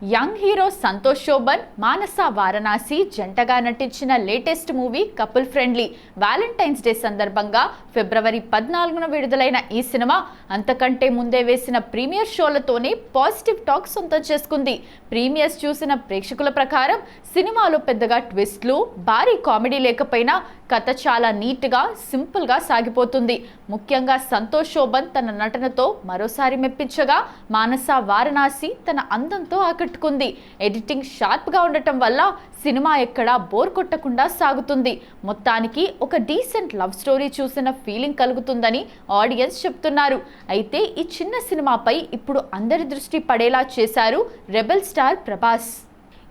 Young hero Santosh Shobhan, మానస వారణాసి జంటగా నటించిన latest movie couple friendly. Valentine's day సందర్భంగా ఫిబ్రవరి 14న విడుదలైన ఈ సినిమా అంతకంటే ముందే వేసిన ప్రీమియర్ షోలతోనే పాజిటివ్ టాక్ సొంతం చేసుకుంది. ప్రీమియర్స్ చూసిన ప్రేక్షకుల ప్రకారం సినిమాలో పెద్దగా ట్విస్ట్లు, భారీ కామెడీ లేకపోయినా కథ చాలా నీట్గా, సింపుల్గా సాగిపోతుంది. ముఖ్యంగా సంతోష్ శోభన్ తన నటనతో మరోసారి మెప్పించగా, మానస వారణాసి తన అందంతో ఆకట్టుకుంది. ఎడిటింగ్ షార్ప్గా ఉండటం వల్ల సినిమా ఎక్కడా బోర్ కొట్టకుండా సాగుతుంది. మొత్తానికి ఒక డీసెంట్ లవ్ స్టోరీ చూసిన ఫీలింగ్ కలుగుతుందని ఆడియన్స్ చెప్తున్నారు. అయితే ఈ చిన్న సినిమాపై ఇప్పుడు అందరి దృష్టి పడేలా చేశారు రెబెల్ స్టార్ ప్రభాస్.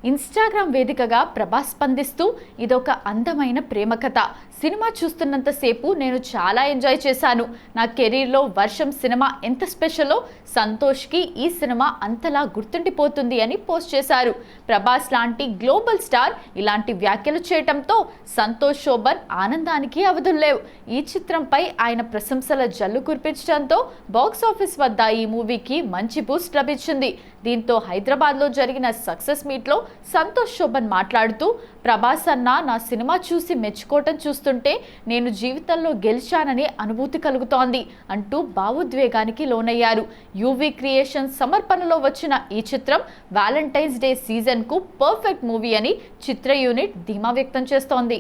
ఇన్స్టాగ్రామ్ వేదికగా ప్రభాస్ స్పందిస్తూ, ఇదొక అందమైన ప్రేమ కథ. సినిమా చూస్తున్నంతసేపు నేను చాలా ఎంజాయ్ చేశాను. నా కెరీర్లో వర్షం సినిమా ఎంత స్పెషలో సంతోష్కి ఈ సినిమా అంతలా గుర్తుండిపోతుంది అని పోస్ట్ చేశారు. ప్రభాస్ లాంటి గ్లోబల్ స్టార్ ఇలాంటి వ్యాఖ్యలు చేయటంతో సంతోష్ శోభన్ ఆనందానికి అవధుల్లేవు. ఈ చిత్రంపై ఆయన ప్రశంసల జల్లు కురిపించడంతో బాక్సాఫీస్ వద్ద ఈ మూవీకి మంచి బూస్ట్ లభించింది. దీంతో హైదరాబాద్లో జరిగిన సక్సెస్ మీట్లో సంతోష్ శోభన్ మాట్లాడుతూ, ప్రభాస్ అన్న నా సినిమా చూసి మెచ్చుకోవటం చూస్తుంటే నేను జీవితంలో గెలిచాననే అనుభూతి కలుగుతోంది అంటూ భావోద్వేగానికి లోనయ్యారు. యూవీ క్రియేషన్స్ సమర్పణలో వచ్చిన ఈ చిత్రం వ్యాలంటైన్స్ డే సీజన్కు పర్ఫెక్ట్ మూవీ అని చిత్ర యూనిట్ ధీమా వ్యక్తం చేస్తోంది.